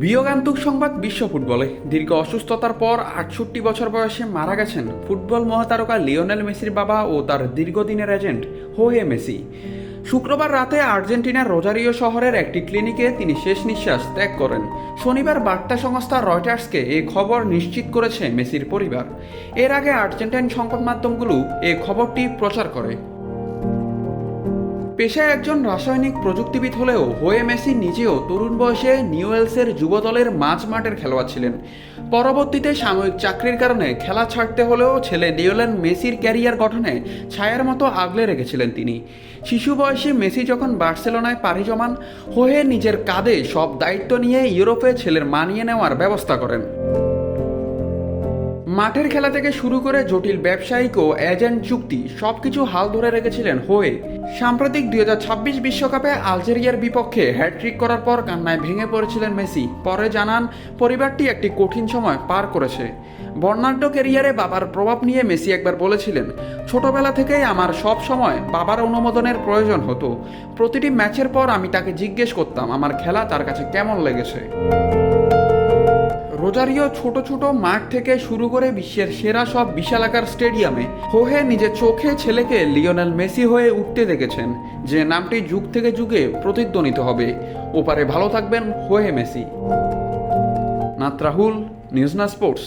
বিয়োগান্তক সংবাদ বিশ্ব ফুটবলে। দীর্ঘ অসুস্থতার পর ৬৮ বছর বয়সে মারা গেছেন ফুটবল মহাতারকা লিওনেল মেসির বাবা ও তার দীর্ঘদিনের এজেন্ট হোহে মেসি। শুক্রবার রাতে আর্জেন্টিনার রোজারিও শহরের একটি ক্লিনিকে তিনি শেষ নিঃশ্বাস ত্যাগ করেন। শনিবার বার্তা সংস্থা রয়টার্সকে এই খবর নিশ্চিত করেছে মেসির পরিবার। এর আগে আর্জেন্টাইন সংবাদ মাধ্যমগুলো এই খবরটি প্রচার করে। পেশায় একজন রাসায়নিক প্রযুক্তিবিদ হলেও হোয়ে মেসি নিজেও তরুণ বয়সে নিউয়েলসের যুব দলের মাঝ মাঠের খেলোয়াড় ছিলেন। পরবর্তীতে সাময়িক চাকরির কারণে খেলা ছাড়তে হলেও ছেলে লিওনেল মেসির ক্যারিয়ার গঠনে ছায়ার মতো আগলে রেখেছিলেন তিনি। শিশু বয়সে মেসি যখন বার্সেলোনায় পাড়ি জমান, হোয়ে নিজের কাঁধে সব দায়িত্ব নিয়ে ইউরোপে ছেলের মানিয়ে নেওয়ার ব্যবস্থা করেন। মাঠের খেলা থেকে শুরু করে জটিল ব্যবসায়িক ও এজেন্ট চুক্তি সবকিছু হাল ধরে রেখেছিলেন হোয়ে। সাম্প্রতিক ২০২৬ বিশ্বকাপে আলজেরিয়ার বিপক্ষে হ্যাটট্রিক করার পর কান্নায় ভেঙে পড়েছিলেন মেসি। পরে জানান পরিবারটি একটি কঠিন সময় পার করেছে। বর্ণাঢ্য ক্যারিয়ারে বাবার প্রভাব নিয়ে মেসি একবার বলেছিলেন, ছোটবেলা থেকেই আমার সব সময় বাবার অনুমোদনের প্রয়োজন হতো। প্রতিটি ম্যাচের পর আমি তাকে জিজ্ঞেস করতাম আমার খেলা তার কাছে কেমন লেগেছে। রোজারিও ছোট ছোট মাঠ থেকে শুরু করে বিশ্বের সেরা সব বিশালাকার স্টেডিয়ামে হোহে নিজের চোখে ছেলেকে লিওনেল মেসি হয়ে উঠতে দেখেছেন, যে নামটি যুগ থেকে যুগে প্রতিধ্বনিত হবে। ওপারে ভালো থাকবেন হোহে মেসি। নাত রাহুল, নিউজ না স্পোর্টস।